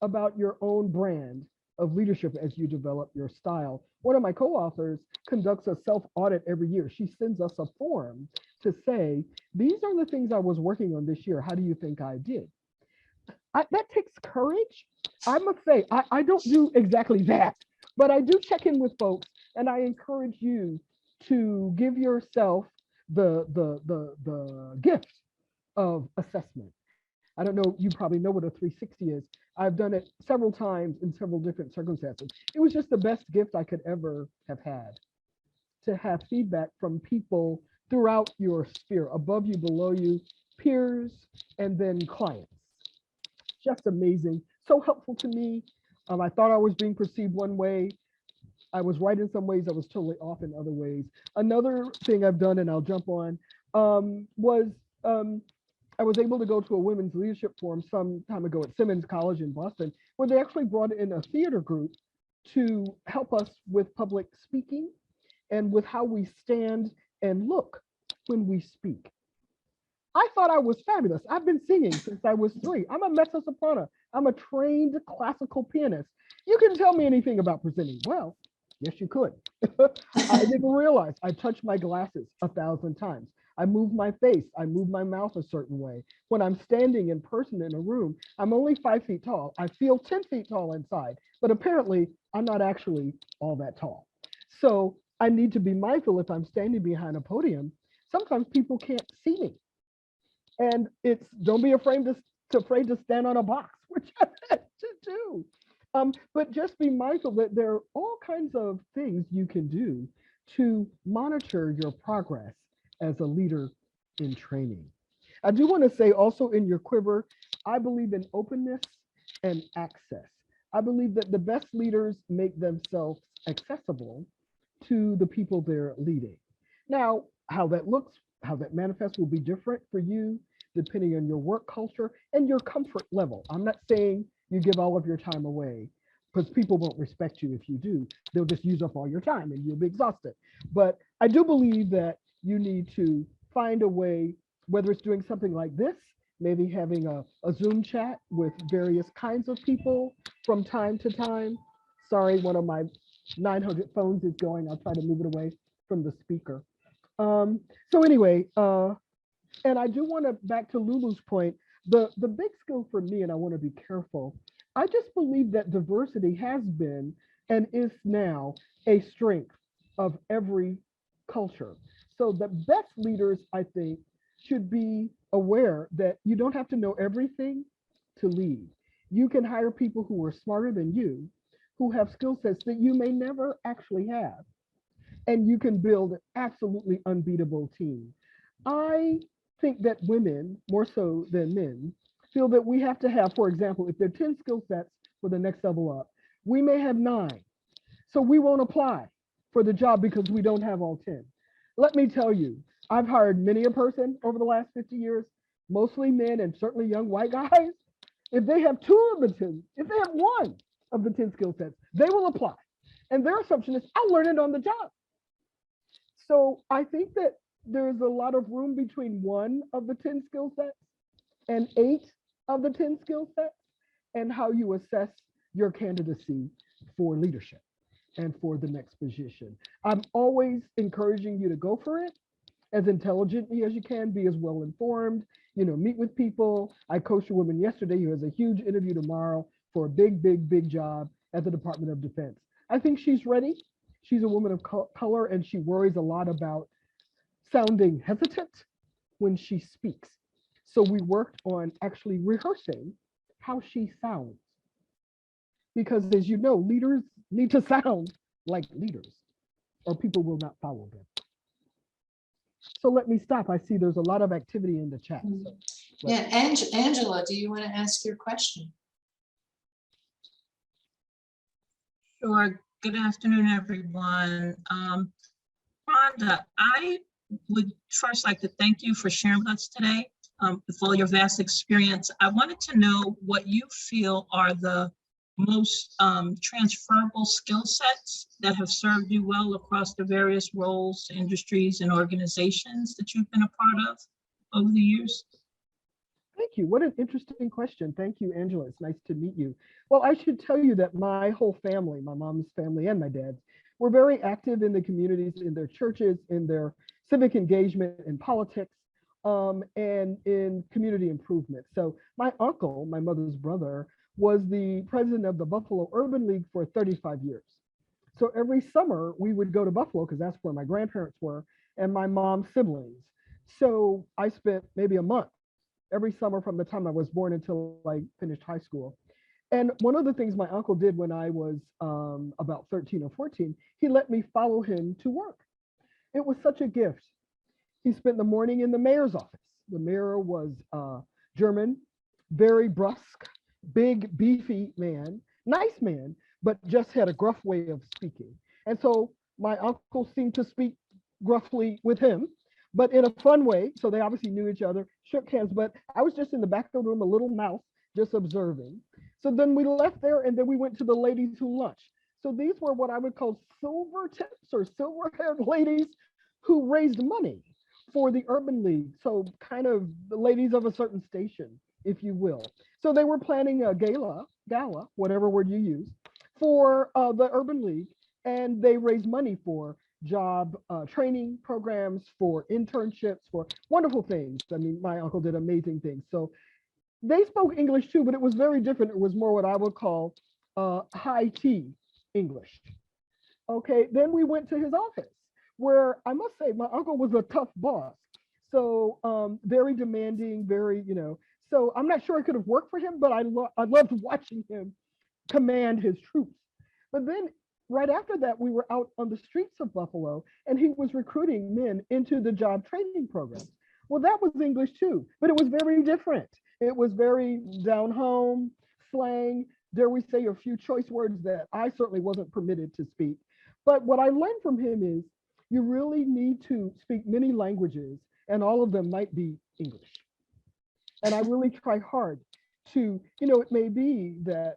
about your own brand of leadership as you develop your style. One of my co-authors conducts a self-audit every year. She sends us a form to say, these are the things I was working on this year. How do you think I did? That takes courage. I must say, I don't do exactly that, but I do check in with folks, and I encourage you to give yourself the gift of assessment. I don't know, you probably know what a 360 is. I've done it several times in several different circumstances. It was just the best gift I could ever have had, to have feedback from people throughout your sphere, above you, below you, peers, and then clients. Just amazing, so helpful to me. I thought I was being perceived one way. I was right in some ways, I was totally off in other ways. Another thing I've done, and I'll jump on, was I was able to go to a women's leadership forum some time ago at Simmons College in Boston, where they actually brought in a theater group to help us with public speaking and with how we stand and look when we speak. I thought I was fabulous. I've been singing since I was 3. I'm a mezzo soprano. I'm a trained classical pianist. You can tell me anything about presenting. Well, yes, you could. I didn't realize I touched my glasses 1,000 times. I move my face, I move my mouth a certain way. When I'm standing in person in a room, I'm only 5 feet tall. I feel 10 feet tall inside, but apparently I'm not actually all that tall. So I need to be mindful if I'm standing behind a podium. Sometimes people can't see me. And it's, don't be afraid to stand on a box, which I had to do. But just be mindful that there are all kinds of things you can do to monitor your progress as a leader in training. I do want to say also in your quiver, I believe in openness and access. I believe that the best leaders make themselves accessible to the people they're leading. Now, how that looks, how that manifests will be different for you, depending on your work culture and your comfort level. I'm not saying you give all of your time away, because people won't respect you if you do. They'll just use up all your time and you'll be exhausted. But I do believe that you need to find a way, whether it's doing something like this, maybe having a Zoom chat with various kinds of people from time to time. Sorry, one of my 900 phones is going. I'll try to move it away from the speaker. So anyway, and I do want to, back to Lulu's point, the big skill for me, and I want to be careful, I just believe that diversity has been and is now a strength of every culture. So the best leaders, I think, should be aware that you don't have to know everything to lead. You can hire people who are smarter than you, who have skill sets that you may never actually have. And you can build an absolutely unbeatable team. I think that women, more so than men, feel that we have to have, for example, if there are 10 skill sets for the next level up, we may have 9. So we won't apply for the job because we don't have all 10. Let me tell you, I've hired many a person over the last 50 years, mostly men and certainly young white guys. If they have 2 of the 10, if they have 1 of the 10 skill sets, they will apply. And their assumption is, I'll learn it on the job. So I think that there's a lot of room between 1 of the 10 skill sets and 8 of the 10 skill sets, and how you assess your candidacy for leadership and for the next position. I'm always encouraging you to go for it as intelligently as you can, be as well informed, meet with people. I coached a woman yesterday who has a huge interview tomorrow for a big job at the Department of Defense. I think she's ready. She's a woman of color, and she worries a lot about sounding hesitant when she speaks. So we worked on actually rehearsing how she sounds. Because as you know, leaders need to sound like leaders, or people will not follow them. So let me stop. I see there's a lot of activity in the chat. So Yeah, Angela, do you want to ask your question? Sure. Good afternoon, everyone. Rhonda, I would first like to thank you for sharing with us today, with all your vast experience. I wanted to know what you feel are the most transferable skill sets that have served you well across the various roles, industries, and organizations that you've been a part of over the years. Thank you. What an interesting question. Thank you, Angela. It's nice to meet you. Well, I should tell you that my whole family, my mom's family and my dad's, were very active in the communities, in their churches, in their civic engagement in politics, and in community improvement. So my uncle, my mother's brother, was the president of the Buffalo Urban League for 35 years. So every summer we would go to Buffalo because that's where my grandparents were and my mom's siblings. So I spent maybe a month every summer from the time I was born until I finished high school. And one of the things my uncle did when I was about 13 or 14, he let me follow him to work. It was such a gift. He spent the morning in the mayor's office. The mayor was German, very brusque, big, beefy man, nice man, but just had a gruff way of speaking. And so my uncle seemed to speak gruffly with him, but in a fun way. So they obviously knew each other, shook hands, but I was just in the back of the room, a little mouse, just observing. So then we left there and then we went to the ladies who lunched. So these were what I would call silver tips or silver haired ladies who raised money for the Urban League. So kind of the ladies of a certain station, if you will. So they were planning a gala, whatever word you use, for the Urban League. And they raised money for job training programs, for internships, for wonderful things. I mean, my uncle did amazing things. So they spoke English too, but it was very different. It was more what I would call high tea English. Okay, then we went to his office where I must say my uncle was a tough boss. So very demanding, very, so I'm not sure I could have worked for him, but I loved watching him command his troops. But then right after that, we were out on the streets of Buffalo and he was recruiting men into the job training programs. Well, that was English too, but it was very different. It was very down home, slang, dare we say a few choice words that I certainly wasn't permitted to speak. But what I learned from him is you really need to speak many languages and all of them might be English. And I really try hard to, it may be that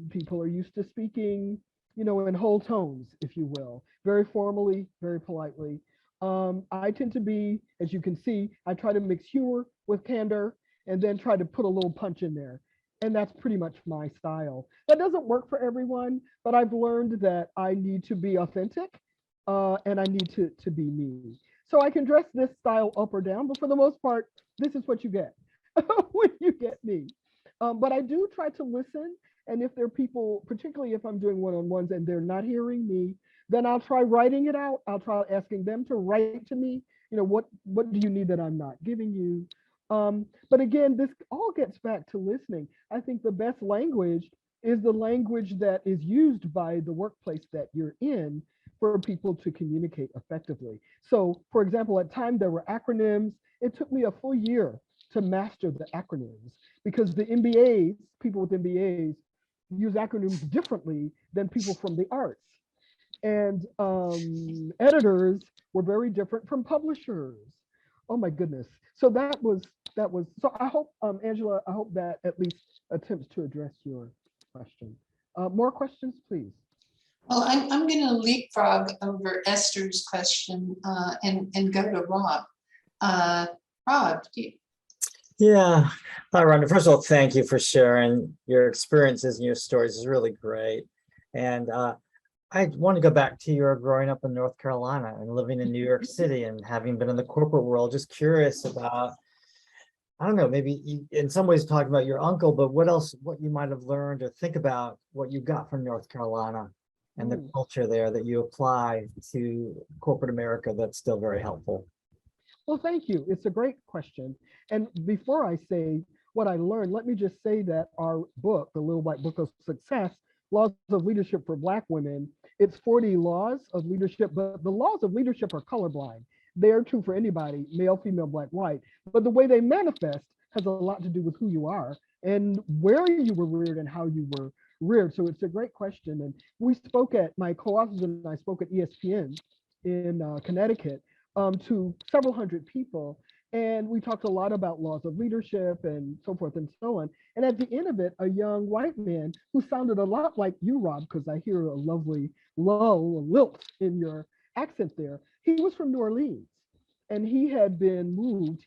people are used to speaking, in whole tones, if you will, very formally, very politely. I tend to be, as you can see, I try to mix humor with candor and then try to put a little punch in there. And that's pretty much my style. That doesn't work for everyone, but I've learned that I need to be authentic and I need to be me. So I can dress this style up or down, but for the most part, this is what you get when you get me. But I do try to listen. And if there are people, particularly if I'm doing one-on-ones and they're not hearing me, then I'll try writing it out. I'll try asking them to write to me, what do you need that I'm not giving you? But again, this all gets back to listening. I think the best language is the language that is used by the workplace that you're in for people to communicate effectively. So for example, at times there were acronyms. It took me a full year to master the acronyms because the MBAs, people with MBAs use acronyms differently than people from the arts. And editors were very different from publishers. Oh my goodness. So that was, so I hope, Angela, I hope that at least attempts to address your question. More questions, please. Well, I'm going to leapfrog over Esther's question and go to Rob. Rob, Yeah. Hi, Rhonda. First of all, thank you for sharing your experiences and your stories. It's really great. And I want to go back to your growing up in North Carolina and living in New York City and having been in the corporate world. Just curious about, I don't know, maybe in some ways talking about your uncle, but what else, what you might have learned or think about what you got from North Carolina and the culture there that you apply to corporate America that's still very helpful. Well, thank you. It's a great question. And before I say what I learned, let me just say that our book, The Little White Book of Success, Laws of Leadership for Black Women, it's 40 laws of leadership, but the laws of leadership are colorblind. They are true for anybody, male, female, black, white, but the way they manifest has a lot to do with who you are and where you were reared and how you were reared? So it's a great question. And we spoke at, my co-authors and I spoke at ESPN in Connecticut to several hundred people. And we talked a lot about laws of leadership and so forth and so on. And at the end of it, a young white man who sounded a lot like you, Rob, because I hear a lovely lilt in your accent there. He was from New Orleans. And he had moved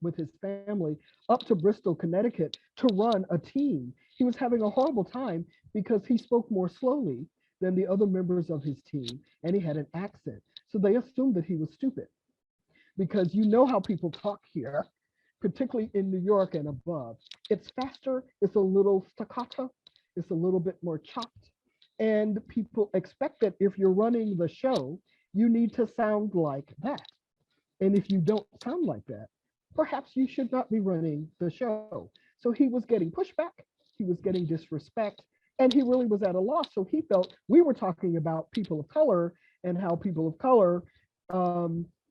with his family up to Bristol, Connecticut to run a team. He was having a horrible time because he spoke more slowly than the other members of his team, and he had an accent. So they assumed that he was stupid, because you know how people talk here, particularly in New York and above. It's faster, it's a little staccato, it's a little bit more chopped. And people expect that if you're running the show, you need to sound like that. And if you don't sound like that, perhaps you should not be running the show. So he was getting pushback, he was getting disrespect, and he really was at a loss. So he felt we were talking about people of color and how people of color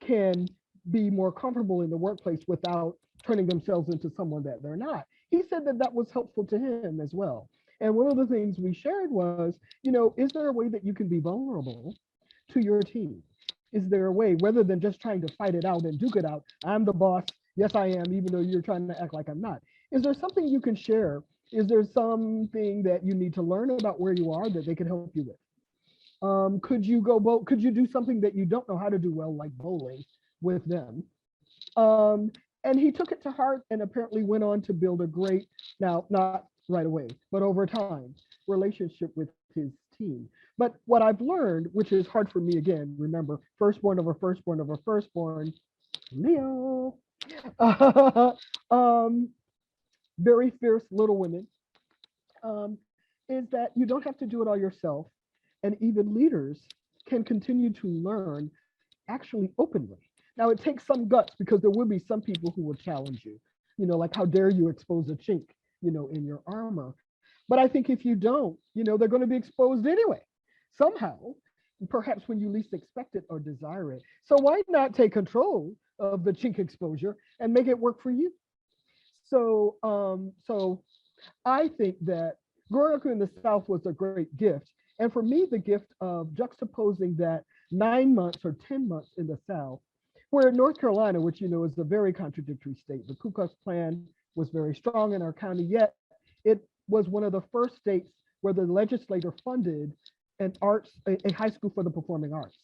can be more comfortable in the workplace without turning themselves into someone that they're not. He said that that was helpful to him as well. And one of the things we shared was, is there a way that you can be vulnerable to your team? Is there a way, rather than just trying to fight it out and duke it out, I'm the boss, yes I am, even though you're trying to act like I'm not. Is there something you can share? Is there something that you need to learn about where you are that they can help you with? Could you do something that you don't know how to do well, like bowling with them? And he took it to heart and apparently went on to build a great, now not right away, but over time, relationship with his team. But what I've learned, which is hard for me again, remember, firstborn of a firstborn of a firstborn, Leo, very fierce little women, is that you don't have to do it all yourself. And even leaders can continue to learn actually openly. Now it takes some guts, because there will be some people who will challenge you, like how dare you expose a chink, in your armor. But I think if you don't, they're going to be exposed anyway, somehow, perhaps when you least expect it or desire it. So why not take control of the chink exposure and make it work for you? So, so I think that growing up in the South was a great gift. And for me, the gift of juxtaposing that 9 months or 10 months in the South, where North Carolina, which is a very contradictory state, the Ku Klux Klan was very strong in our county, yet it was one of the first states where the legislature funded a high school for the performing arts.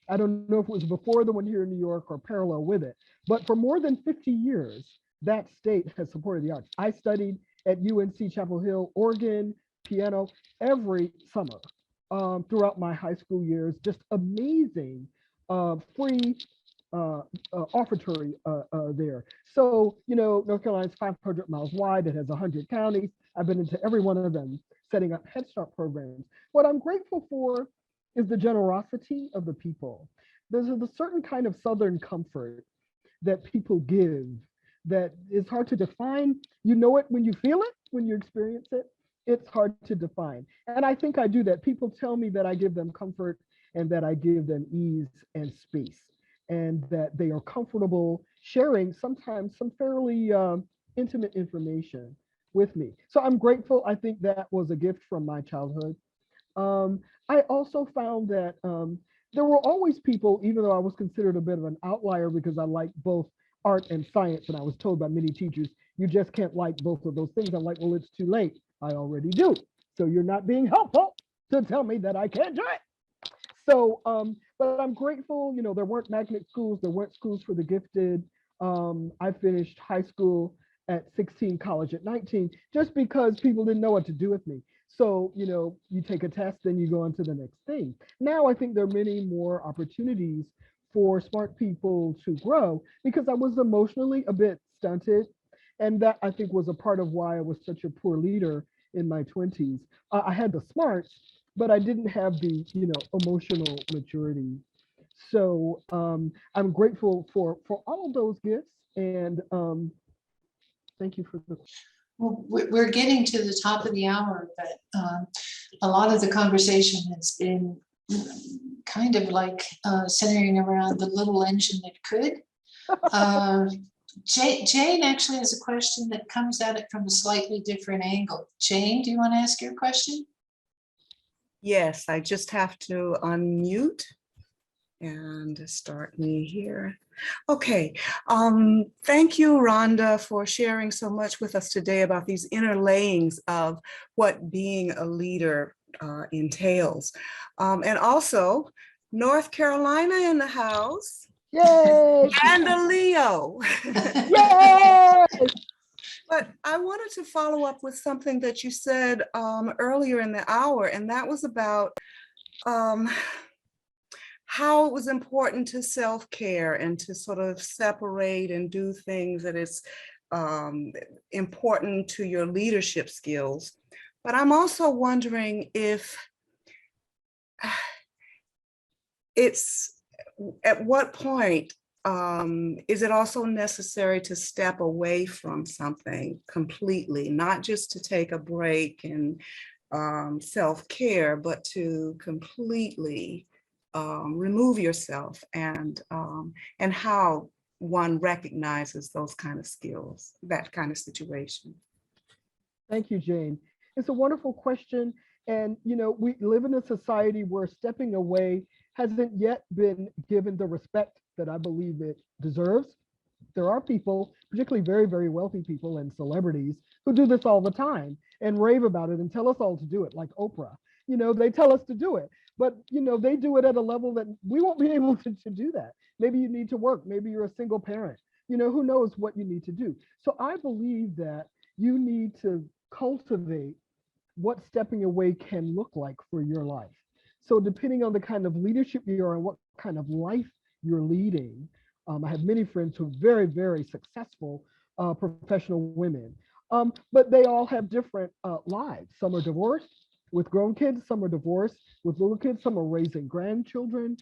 I don't know if it was before the one here in New York or parallel with it, but for more than 50 years, that state has supported the arts. I studied at UNC Chapel Hill, Oregon, piano every summer throughout my high school years. Just amazing free offertory there. So, North Carolina's 500 miles wide. It has 100 counties. I've been into every one of them, setting up Head Start programs. What I'm grateful for is the generosity of the people. There's a certain kind of Southern comfort that people give that is hard to define. You know it when you feel it, when you experience it. It's hard to define. And I think I do that. People tell me that I give them comfort and that I give them ease and space, and that they are comfortable sharing sometimes some fairly intimate information with me. So I'm grateful. I think that was a gift from my childhood. I also found that there were always people, even though I was considered a bit of an outlier because I like both art and science, and I was told by many teachers, you just can't like both of those things. I'm like, well, it's too late. I already do. So you're not being helpful to tell me that I can't do it. So, but I'm grateful, there weren't magnet schools, there weren't schools for the gifted. I finished high school at 16, college at 19, just because people didn't know what to do with me. So, you take a test, then you go on to the next thing. Now I think there are many more opportunities for smart people to grow, because I was emotionally a bit stunted. And that, I think, was a part of why I was such a poor leader in my 20s. I had the smarts, but I didn't have the, emotional maturity. So I'm grateful for all of those gifts. And thank you for the. Well, we're getting to the top of the hour, but a lot of the conversation has been kind of like centering around the little engine that could. Jane actually has a question that comes at it from a slightly different angle. Jane, do you want to ask your question? Yes, I just have to unmute and start me here. Okay, thank you, Rhonda, for sharing so much with us today about these inner layings of what being a leader entails. And also, North Carolina in the house Yay! and a Leo. Yay! But I wanted to follow up with something that you said earlier in the hour, and that was about how it was important to self-care and to sort of separate and do things that is important to your leadership skills. But I'm also wondering if it's, at what point is it also necessary to step away from something completely, not just to take a break and self-care, but to completely remove yourself, and how one recognizes those kind of skills, that kind of situation? Thank you, Jane. It's a wonderful question. And, you know, we live in a society where stepping away hasn't yet been given the respect that I believe it deserves. There are people, particularly very, very wealthy people and celebrities, who do this all the time and rave about it and tell us all to do it, like Oprah. You know, they tell us to do it, but, you know, they do it at a level that we won't be able to do that. Maybe you need to work. Maybe you're a single parent. You know, who knows what you need to do. So I believe that you need to cultivate what stepping away can look like for your life. So depending on the kind of leadership you are and what kind of life you're leading, I have many friends who are very, very successful professional women, but they all have different lives. Some are divorced with grown kids, some are divorced with little kids, some are raising grandchildren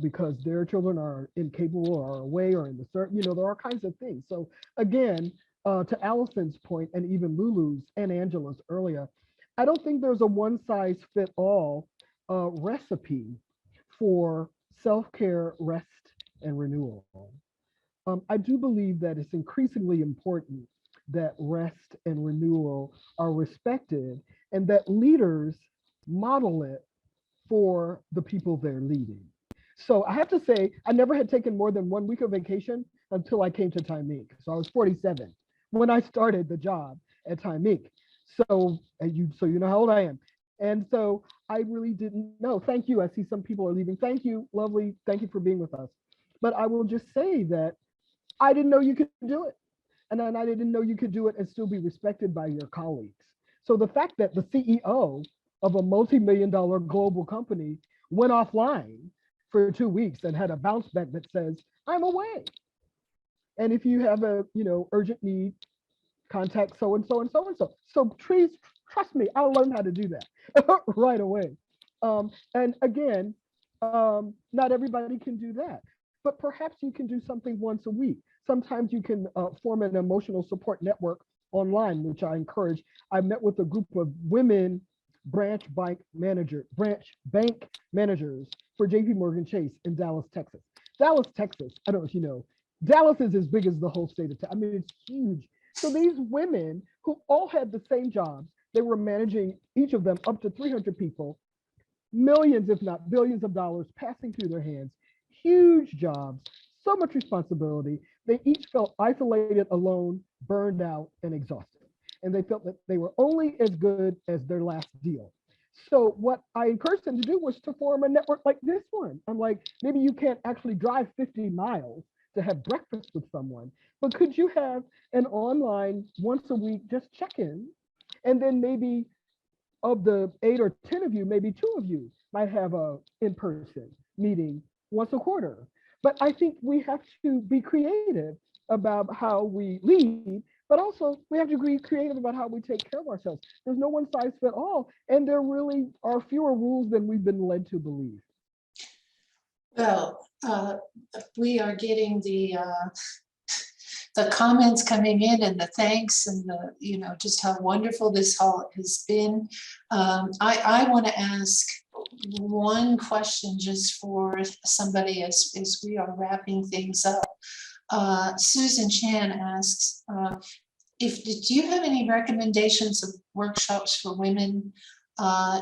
because their children are incapable or away or in the certain, you know, there are all kinds of things. So again, to Allison's point, and even Lulu's and Angela's earlier, I don't think there's a one size fit all recipe for self-care, rest, and renewal. I do believe that it's increasingly important that rest and renewal are respected and that leaders model it for the people they're leading. So I have to say, I never had taken more than 1 week of vacation until I came to Time Inc. So I was 47 when I started the job at Time Inc. So you know how old I am. And so I really didn't know. Thank you. I see some people are leaving. Thank you. Lovely. Thank you for being with us. But I will just say that I didn't know you could do it. And then I didn't know you could do it and still be respected by your colleagues. So the fact that the CEO of a multi-million-dollar global company went offline for 2 weeks and had a bounce back that says, I'm away. And if you have a, you know, urgent need, contact so and so and so and so. So please trust me, I'll learn how to do that right away. And again, not everybody can do that, but perhaps you can do something once a week. Sometimes you can form an emotional support network online, which I encourage. I met with a group of women branch bank managers for JP Morgan Chase in Dallas, Texas. Dallas, Texas, I don't know if you know, Dallas is as big as the whole state of Texas. I mean, it's huge. So these women who all had the same jobs, they were managing, each of them, up to 300 people, millions, if not billions of dollars passing through their hands, huge jobs, so much responsibility. They each felt isolated, alone, burned out, and exhausted. And they felt that they were only as good as their last deal. So what I encouraged them to do was to form a network like this one. I'm like, maybe you can't actually drive 50 miles to have breakfast with someone, but could you have an online once a week just check-in? And then maybe of the 8 or 10 of you, maybe 2 of you might have a in-person meeting once a quarter. But I think we have to be creative about how we lead, but also we have to be creative about how we take care of ourselves. There's no one size fit all, and there really are fewer rules than we've been led to believe. Well, we are getting the comments coming in and the thanks and the, you know, just how wonderful this all has been. I want to ask one question just for somebody as we are wrapping things up. Susan Chan asks, do you have any recommendations of workshops for women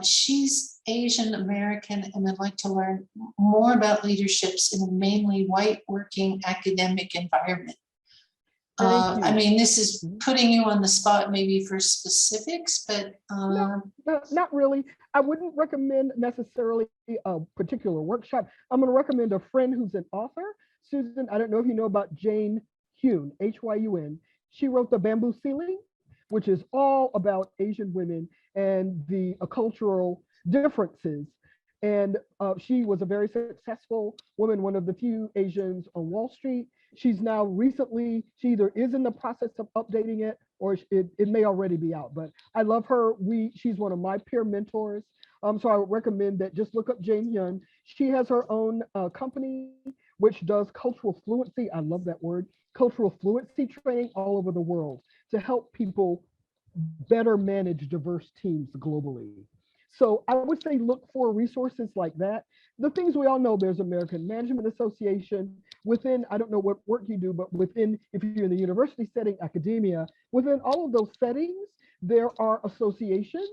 She's Asian American and would like to learn more about leaderships in a mainly white working academic environment. Thank I you. mean, this is putting you on the spot maybe for specifics, but No, not really. I wouldn't recommend necessarily a particular workshop. I'm going to recommend a friend who's an author. Susan, I don't know if you know about Jane Hyun, Hyun. She wrote The Bamboo Ceiling, which is all about Asian women and the cultural differences. And she was a very successful woman, one of the few Asians on Wall Street. She's now recently, she either is in the process of updating it or it may already be out, but I love her. She's one of my peer mentors. So I would recommend that just look up Jane Hyun. She has her own company, which does cultural fluency. I love that word, cultural fluency training all over the world to help people better manage diverse teams globally. So I would say look for resources like that. The things we all know, there's American Management Association. Within, I don't know what work you do, but within, if you're in the university setting, academia, within all of those settings, there are associations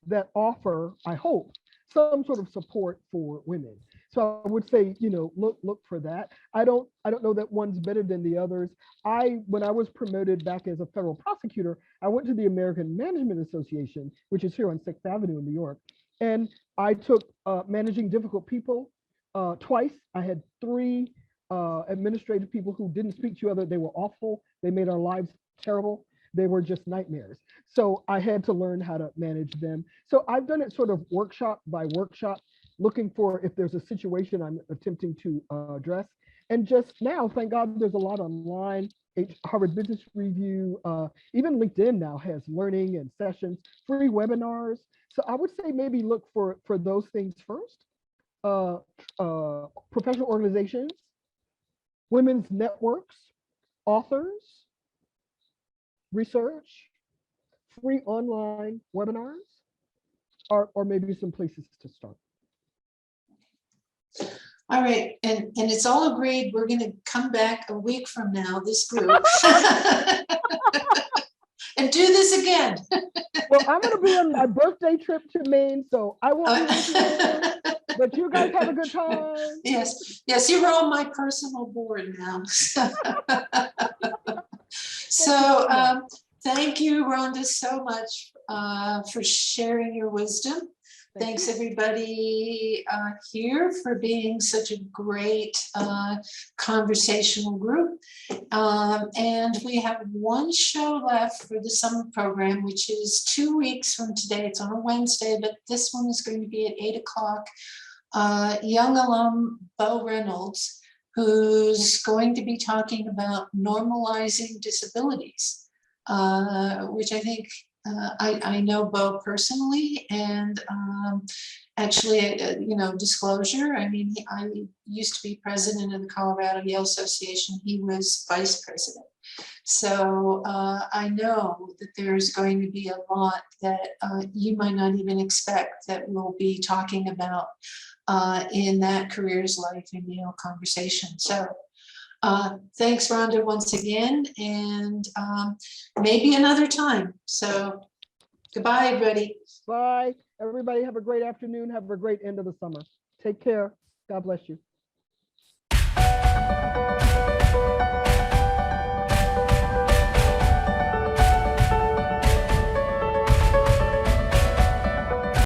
that offer, I hope, some sort of support for women. So I would say, look for that. I don't know that one's better than the others. When I was promoted back as a federal prosecutor, I went to the American Management Association, which is here on 6th Avenue in New York. And I took managing difficult people twice. I had 3 administrative people who didn't speak to each other. They were awful. They made our lives terrible. They were just nightmares. So I had to learn how to manage them. So I've done it sort of workshop by workshop, looking for if there's a situation I'm attempting to address. And just now, thank God, there's a lot online. Harvard Business Review, even LinkedIn now has learning and sessions, free webinars. So I would say maybe look for those things first. Professional organizations, women's networks, authors, research, free online webinars, or maybe some places to start. all right, and it's all agreed, we're gonna come back a week from now, this group. And do this again. Well, I'm gonna be on my birthday trip to Maine, so I won't be with you, but you guys have a good time. Yes, you're on my personal board now. So thank you, Rhonda, so much for sharing your wisdom. Thanks everybody here for being such a great conversational group. And we have one show left for the summer program, which is 2 weeks from today. It's on a Wednesday, but this one is going to be at 8 o'clock. Young alum Bo Reynolds, who's going to be talking about normalizing disabilities, which I think I know Bo personally, and actually, disclosure, I mean, I used to be president of the Colorado Yale Association. He was vice president. So I know that there's going to be a lot that you might not even expect that we'll be talking about in that careers, life, and Yale conversation. So thanks, Rhonda, once again, and maybe another time. So goodbye, everybody. Bye. Everybody have a great afternoon. Have a great end of the summer. Take care. God bless you.